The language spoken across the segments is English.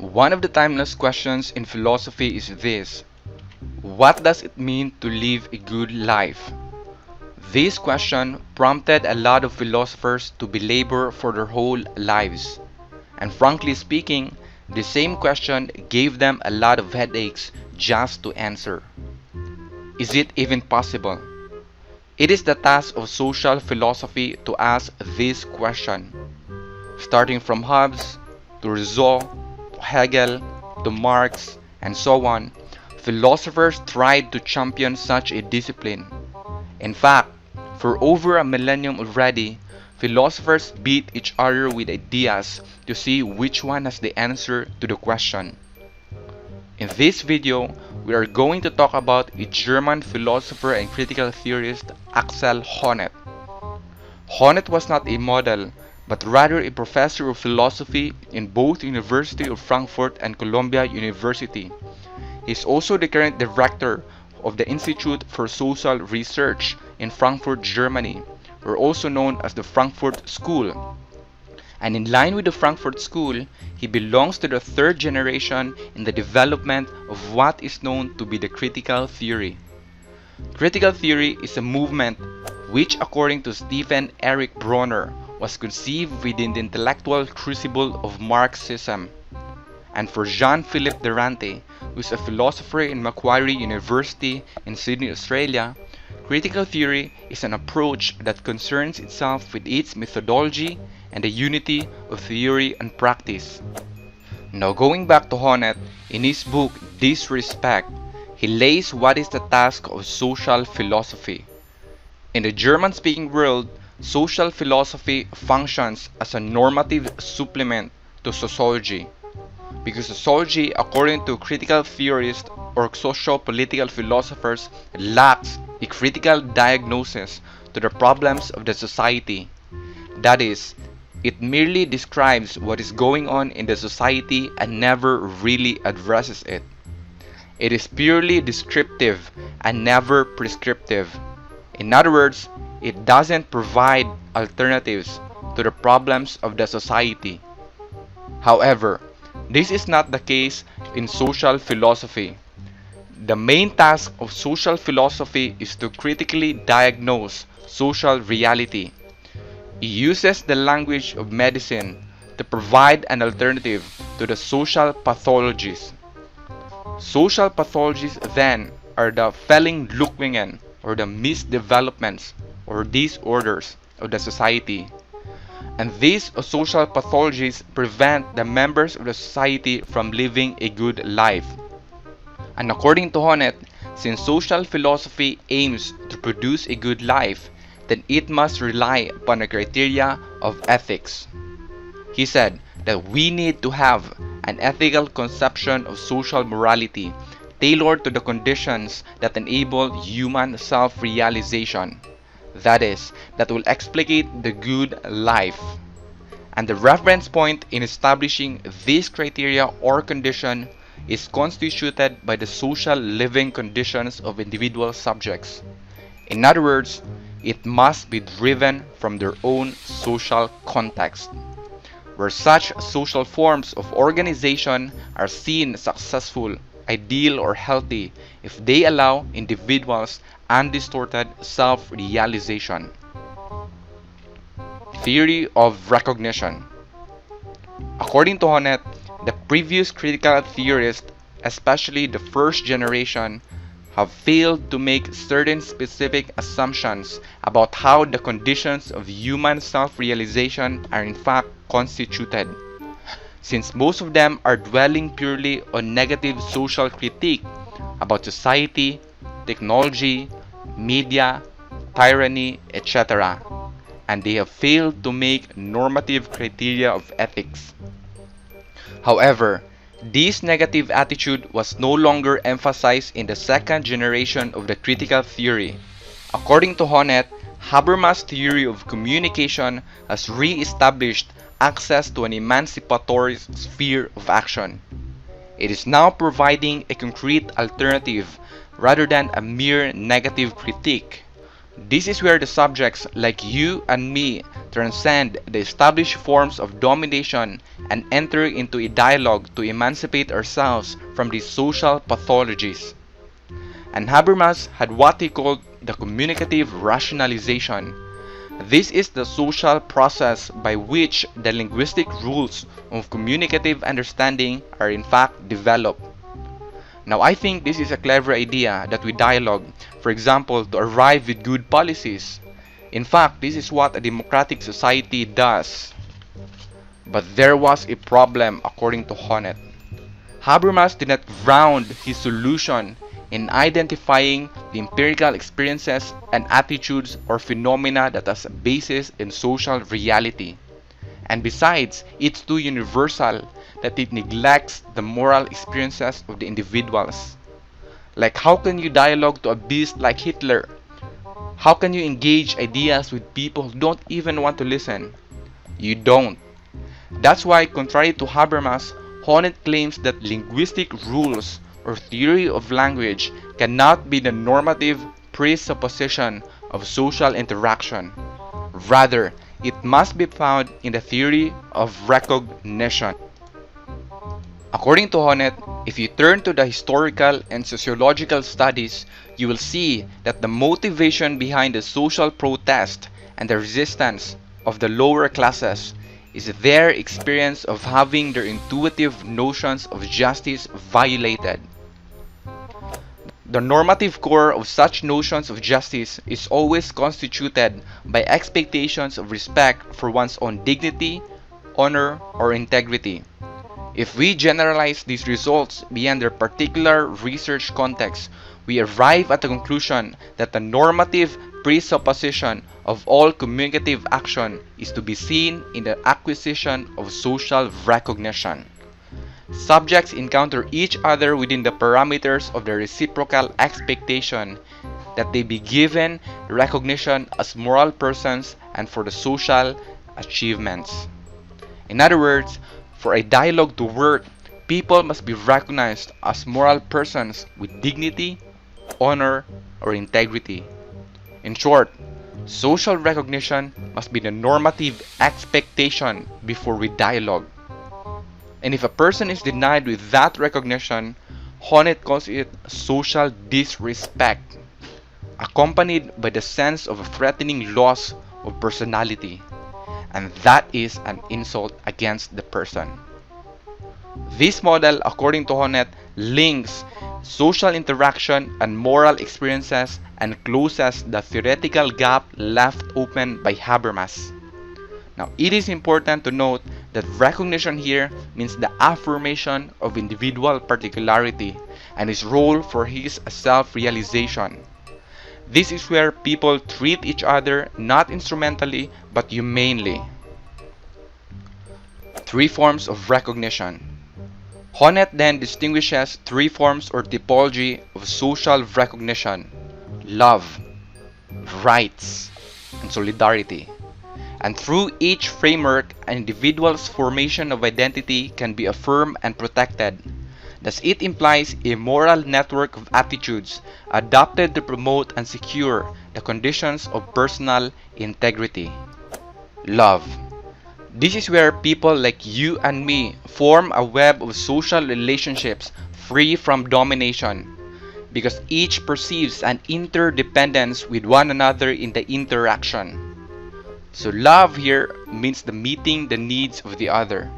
One of the timeless questions in philosophy is this: what does it mean to live a good life? This question prompted a lot of philosophers to belabor for their whole lives. And frankly speaking, the same question gave them a lot of headaches just to answer. Is it even possible? It is the task of social philosophy to ask this question. Starting from Hobbes, to Rousseau, to Hegel, to Marx, and so on, philosophers tried to champion such a discipline. In fact, for over a millennium already, philosophers beat each other with ideas to see which one has the answer to the question. In this video, we are going to talk about a German philosopher and critical theorist, Axel Honneth. Honneth was not a model, but rather a professor of philosophy in both University of Frankfurt and Columbia University. He is also the current director of the Institute for Social Research in Frankfurt, Germany, or also known as the Frankfurt School. And in line with the Frankfurt School, he belongs to the third generation in the development of what is known to be the critical theory. Critical theory is a movement which, according to Stephen Eric Bronner, was conceived within the intellectual crucible of Marxism. And for Jean-Philippe Durante, who is a philosopher in Macquarie University in Sydney, Australia, critical theory is an approach that concerns itself with its methodology and the unity of theory and practice. Now going back to Honneth, in his book Disrespect, he lays what is the task of social philosophy. In the German-speaking world, social philosophy functions as a normative supplement to sociology. Because sociology, according to critical theorists or socio-political philosophers, lacks a critical diagnosis to the problems of the society. That is, it merely describes what is going on in the society and never really addresses it. It is purely descriptive and never prescriptive. In other words, it doesn't provide alternatives to the problems of the society. However, this is not the case in social philosophy. The main task of social philosophy is to critically diagnose social reality. It uses the language of medicine to provide an alternative to the social pathologies. Social pathologies then are the Verunglückungen or the misdevelopments or disorders of the society. And these social pathologies prevent the members of the society from living a good life. And according to Honneth, since social philosophy aims to produce a good life, then it must rely upon the criteria of ethics. He said that we need to have an ethical conception of social morality tailored to the conditions that enable human self-realization. That is, that will explicate the good life. And the reference point in establishing this criteria or condition is constituted by the social living conditions of individual subjects. In other words, it must be driven from their own social context, where such social forms of organization are seen successful, ideal, or healthy if they allow individuals undistorted self-realization. Theory of recognition. According to Honneth, the previous critical theorists, especially the first generation, have failed to make certain specific assumptions about how the conditions of human self-realization are in fact constituted, since most of them are dwelling purely on negative social critique about society, technology, media, tyranny, etc., and they have failed to make normative criteria of ethics. However, this negative attitude was no longer emphasized in the second generation of the critical theory. According to Honneth, Habermas' theory of communication has re-established access to an emancipatory sphere of action. It is now providing a concrete alternative rather than a mere negative critique This is where the subjects like you and me transcend the established forms of domination and enter into a dialogue to emancipate ourselves from these social pathologies. And Habermas had what he called the communicative rationalization. This is the social process by which the linguistic rules of communicative understanding are in fact developed. Now, I think this is a clever idea that we dialogue, for example, to arrive with good policies. In fact, this is what a democratic society does. But there was a problem according to Honneth. Habermas did not ground his solution in identifying the empirical experiences and attitudes or phenomena that has a basis in social reality. And besides, it's too universal that it neglects the moral experiences of the individuals. Like, how can you dialogue to a beast like Hitler? How can you engage ideas with people who don't even want to listen? You don't. That's why, contrary to Habermas, Honneth claims that linguistic rules or theory of language cannot be the normative presupposition of social interaction. Rather, it must be found in the theory of recognition. According to Honneth, if you turn to the historical and sociological studies, you will see that the motivation behind the social protest and the resistance of the lower classes is their experience of having their intuitive notions of justice violated. The normative core of such notions of justice is always constituted by expectations of respect for one's own dignity, honor, or integrity. If we generalize these results beyond their particular research context, we arrive at the conclusion that the normative presupposition of all communicative action is to be seen in the acquisition of social recognition. Subjects encounter each other within the parameters of the reciprocal expectation that they be given recognition as moral persons and for the social achievements. In other words, for a dialogue to work, people must be recognized as moral persons with dignity, honor, or integrity. In short, social recognition must be the normative expectation before we dialogue. And if a person is denied with that recognition, Honneth calls it social disrespect, accompanied by the sense of a threatening loss of personality. And that is an insult against the person. This model, according to Honneth, links social interaction and moral experiences and closes the theoretical gap left open by Habermas. Now, it is important to note that recognition here means the affirmation of individual particularity and his role for his self-realization. This is where people treat each other not instrumentally but humanely. Three forms of recognition. Honneth then distinguishes three forms or typology of social recognition: love, rights, and solidarity. And through each framework, an individual's formation of identity can be affirmed and protected. Thus, it implies a moral network of attitudes adopted to promote and secure the conditions of personal integrity. Love. This is where people like you and me form a web of social relationships free from domination, because each perceives an interdependence with one another in the interaction. So love here means the meeting the needs of the other.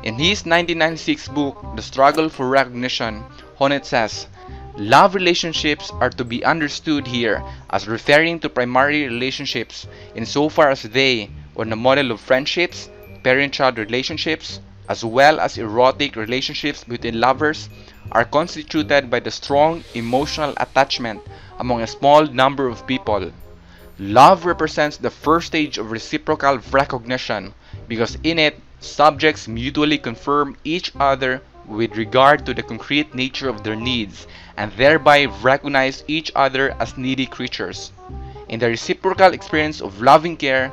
In his 1996 book, The Struggle for Recognition, Honneth says, love relationships are to be understood here as referring to primary relationships insofar as they, on the model of friendships, parent-child relationships, as well as erotic relationships between lovers, are constituted by the strong emotional attachment among a small number of people. Love represents the first stage of reciprocal recognition because in it, subjects mutually confirm each other with regard to the concrete nature of their needs and thereby recognize each other as needy creatures. In the reciprocal experience of loving care,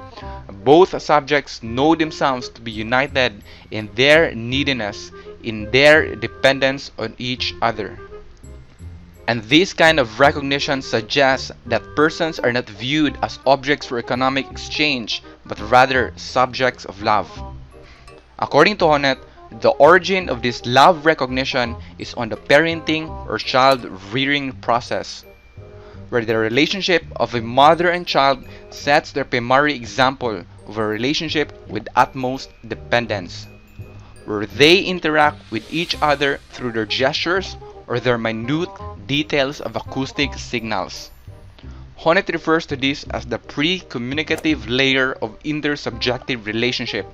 both subjects know themselves to be united in their neediness, in their dependence on each other. And this kind of recognition suggests that persons are not viewed as objects for economic exchange, but rather subjects of love. According to Honneth, the origin of this love recognition is on the parenting or child rearing process, where the relationship of a mother and child sets their primary example of a relationship with utmost dependence, where they interact with each other through their gestures or their minute details of acoustic signals. Honneth refers to this as the pre-communicative layer of intersubjective relationship.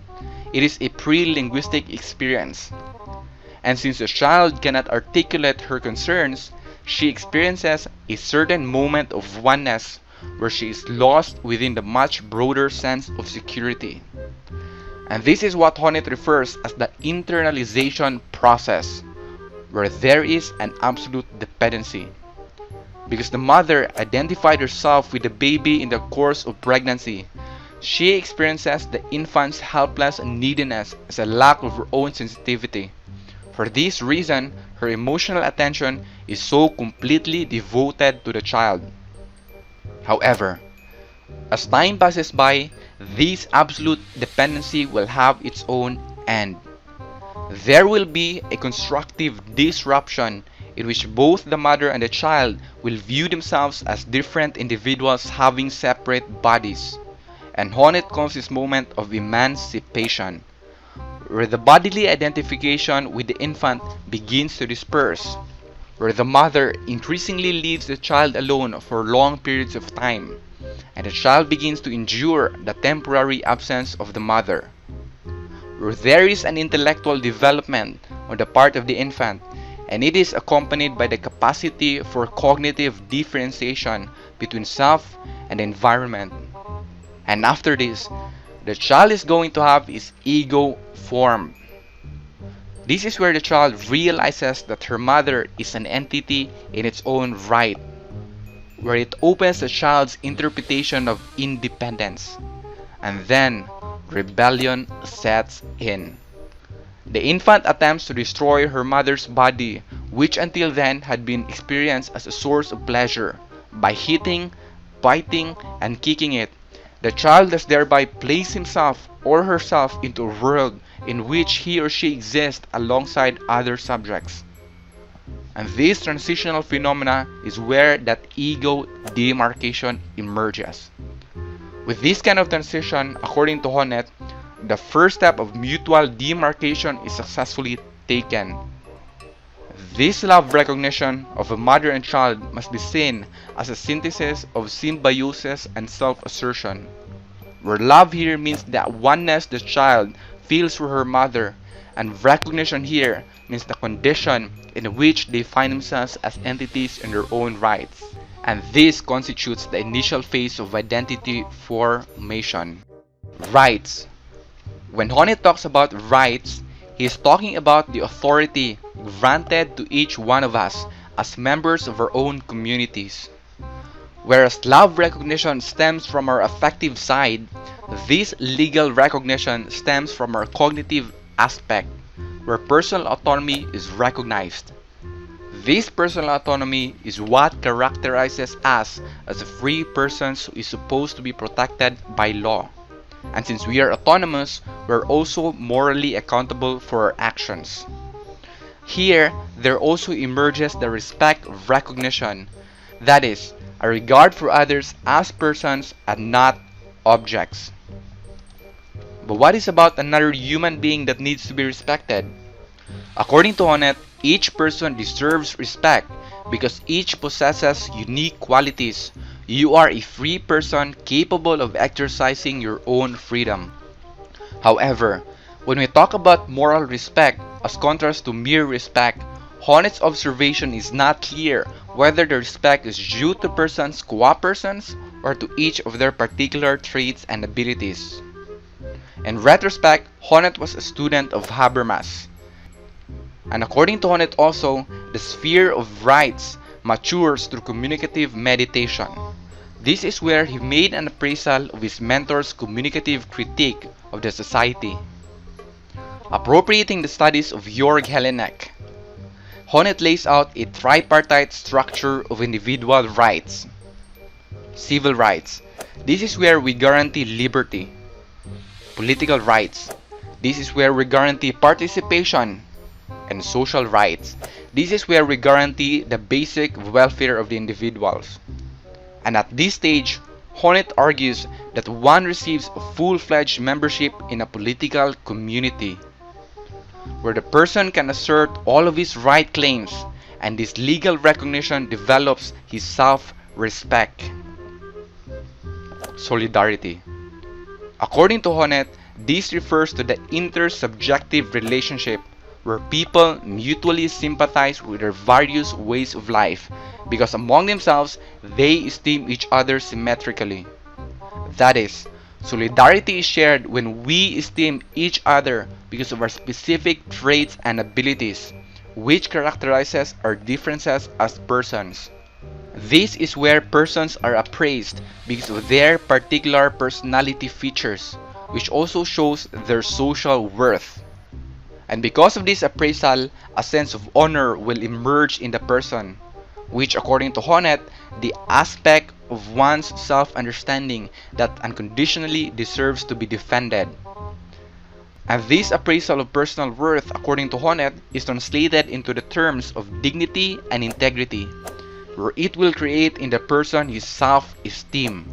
It is a pre-linguistic experience. And since a child cannot articulate her concerns, she experiences a certain moment of oneness where she is lost within the much broader sense of security. And this is what Honneth refers as the internalization process, where there is an absolute dependency. Because the mother identified herself with the baby in the course of pregnancy, she experiences the infant's helpless neediness as a lack of her own sensitivity. For this reason, her emotional attention is so completely devoted to the child. However, as time passes by, this absolute dependency will have its own end. There will be a constructive disruption in which both the mother and the child will view themselves as different individuals having separate bodies. And Honneth calls this moment of emancipation, where the bodily identification with the infant begins to disperse, where the mother increasingly leaves the child alone for long periods of time, and the child begins to endure the temporary absence of the mother, where there is an intellectual development on the part of the infant, and it is accompanied by the capacity for cognitive differentiation between self and the environment. And after this, the child is going to have his ego formed. This is where the child realizes that her mother is an entity in its own right, where it opens the child's interpretation of independence. And then, rebellion sets in. The infant attempts to destroy her mother's body, which until then had been experienced as a source of pleasure, by hitting, biting, and kicking it. The child does thereby place himself or herself into a world in which he or she exists alongside other subjects. And this transitional phenomena is where that ego demarcation emerges. With this kind of transition, according to Honneth, the first step of mutual demarcation is successfully taken. This love recognition of a mother and child must be seen as a synthesis of symbiosis and self-assertion, where love here means that oneness the child feels for her mother, and recognition here means the condition in which they find themselves as entities in their own rights. And this constitutes the initial phase of identity formation. Rights. When Honneth talks about rights, he is talking about the authority granted to each one of us as members of our own communities. Whereas love recognition stems from our affective side, this legal recognition stems from our cognitive aspect, where personal autonomy is recognized. This personal autonomy is what characterizes us as a free person who is supposed to be protected by law. And since we are autonomous, we are also morally accountable for our actions. Here, there also emerges the respect of recognition, that is, a regard for others as persons and not objects. But what is about another human being that needs to be respected? According to Honneth, each person deserves respect because each possesses unique qualities. You are a free person capable of exercising your own freedom. However, when we talk about moral respect as contrast to mere respect, Honneth's observation is not clear whether the respect is due to persons qua persons or to each of their particular traits and abilities. In retrospect, Honneth was a student of Habermas. And according to Honneth also, the sphere of rights matures through communicative meditation. This is where he made an appraisal of his mentor's communicative critique of the society. Appropriating the studies of Jörg Hellenek, Honneth lays out a tripartite structure of individual rights. Civil rights. This is where we guarantee liberty. Political rights. This is where we guarantee participation. And social rights. This is where we guarantee the basic welfare of the individuals. And at this stage, Honneth argues that one receives full-fledged membership in a political community, where the person can assert all of his right claims, and this legal recognition develops his self-respect. Solidarity. According to Honneth, this refers to the intersubjective relationship where people mutually sympathize with their various ways of life because among themselves they esteem each other symmetrically. That is, solidarity is shared when we esteem each other because of our specific traits and abilities, which characterizes our differences as persons. This is where persons are appraised because of their particular personality features, which also shows their social worth. And because of this appraisal, a sense of honor will emerge in the person, which according to Honneth, the aspect of one's self-understanding that unconditionally deserves to be defended. And this appraisal of personal worth, according to Honneth, is translated into the terms of dignity and integrity, where it will create in the person his self-esteem,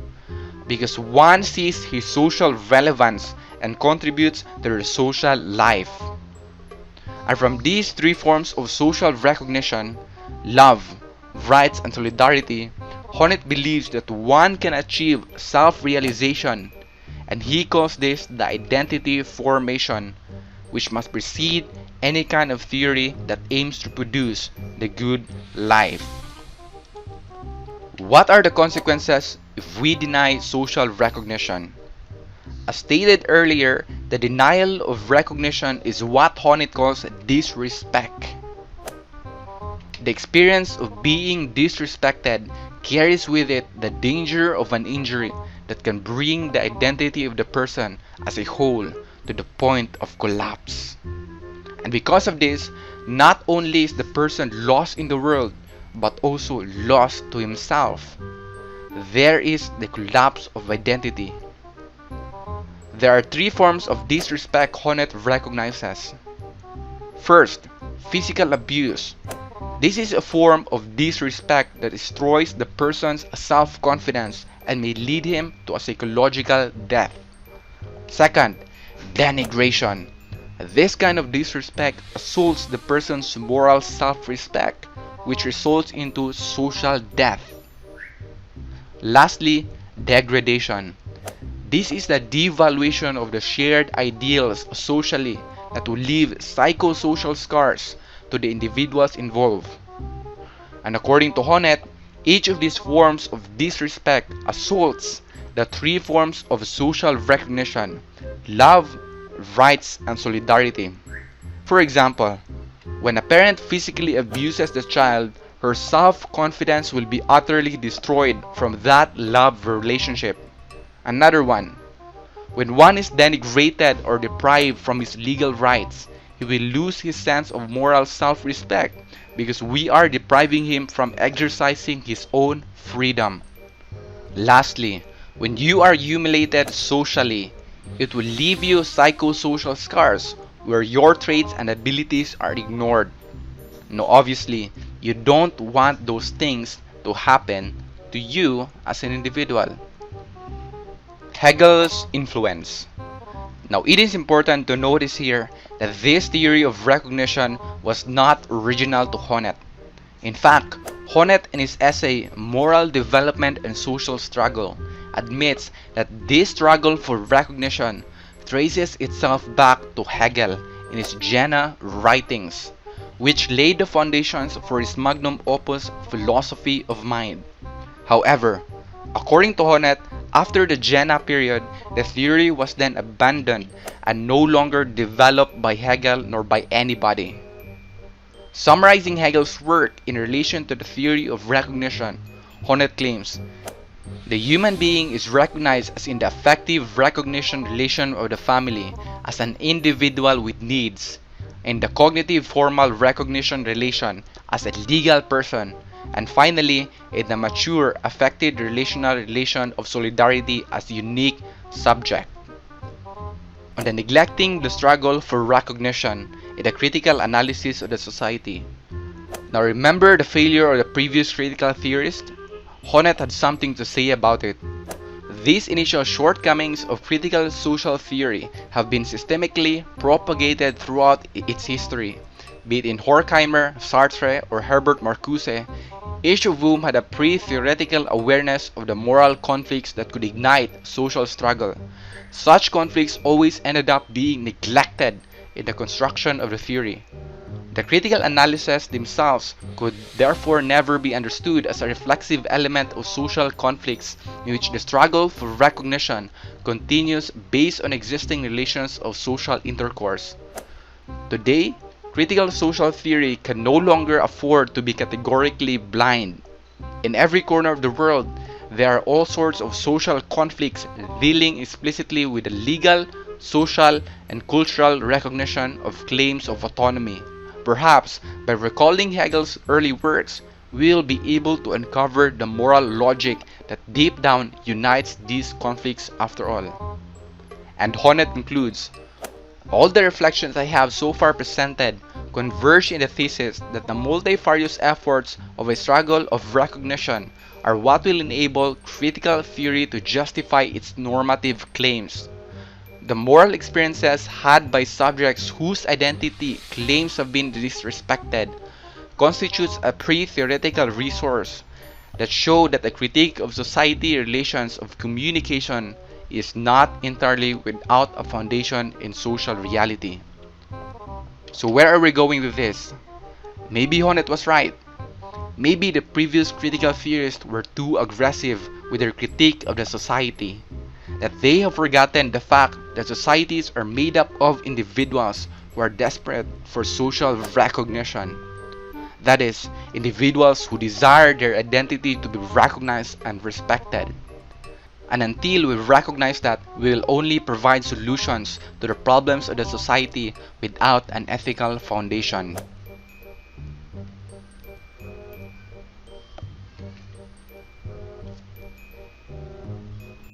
because one sees his social relevance and contributes to their social life. And from these three forms of social recognition, love, rights, and solidarity, Honneth believes that one can achieve self-realization, and he calls this the identity formation, which must precede any kind of theory that aims to produce the good life. What are the consequences if we deny social recognition? As stated earlier, the denial of recognition is what Honneth calls disrespect. The experience of being disrespected carries with it the danger of an injury that can bring the identity of the person as a whole to the point of collapse. And because of this, not only is the person lost in the world, but also lost to himself. There is the collapse of identity. There are three forms of disrespect Honneth recognizes. First, physical abuse. This is a form of disrespect that destroys the person's self-confidence and may lead him to a psychological death. Second, denigration. This kind of disrespect assaults the person's moral self-respect, which results into social death. Lastly, degradation. This is the devaluation of the shared ideals socially that will leave psychosocial scars to the individuals involved. And according to Honneth, each of these forms of disrespect assaults the three forms of social recognition: love, rights, and solidarity. For example, when a parent physically abuses the child, her self-confidence will be utterly destroyed from that love relationship. Another one, when one is denigrated or deprived from his legal rights, he will lose his sense of moral self-respect because we are depriving him from exercising his own freedom. Lastly, when you are humiliated socially, it will leave you psychosocial scars where your traits and abilities are ignored. Now obviously, you don't want those things to happen to you as an individual. Hegel's influence. Now it is important to notice here that this theory of recognition was not original to Honneth. In fact, Honneth in his essay Moral Development and Social Struggle admits that this struggle for recognition traces itself back to Hegel in his Jena writings, which laid the foundations for his magnum opus Philosophy of Mind. However, according to Honneth, after the Jena period, the theory was then abandoned and no longer developed by Hegel nor by anybody. Summarizing Hegel's work in relation to the theory of recognition, Honneth claims, the human being is recognized as in the affective recognition relation of the family as an individual with needs, in the cognitive formal recognition relation as a legal person, and finally, in the mature affected relational relation of solidarity as a unique subject. On the neglecting the struggle for recognition in the critical analysis of the society. Now remember the failure of the previous critical theorist? Honneth had something to say about it. These initial shortcomings of critical social theory have been systemically propagated throughout its history, be it in Horkheimer, Sartre, or Herbert Marcuse, each of whom had a pre-theoretical awareness of the moral conflicts that could ignite social struggle. Such conflicts always ended up being neglected in the construction of the theory. The critical analyses themselves could therefore never be understood as a reflexive element of social conflicts in which the struggle for recognition continues based on existing relations of social intercourse. Today, critical social theory can no longer afford to be categorically blind. In every corner of the world, there are all sorts of social conflicts dealing explicitly with the legal, social, and cultural recognition of claims of autonomy. Perhaps, by recalling Hegel's early works, we'll be able to uncover the moral logic that deep down unites these conflicts after all. And Honneth concludes, all the reflections I have so far presented converge in the thesis that the multifarious efforts of a struggle of recognition are what will enable critical theory to justify its normative claims. The moral experiences had by subjects whose identity claims have been disrespected constitutes a pre-theoretical resource that show that the critique of society relations of communication is not entirely without a foundation in social reality. So where are we going with this? Maybe Honneth was right. Maybe the previous critical theorists were too aggressive with their critique of the society, that they have forgotten the fact that societies are made up of individuals who are desperate for social recognition. That is, individuals who desire their identity to be recognized and respected. And until we recognize that, we will only provide solutions to the problems of the society without an ethical foundation.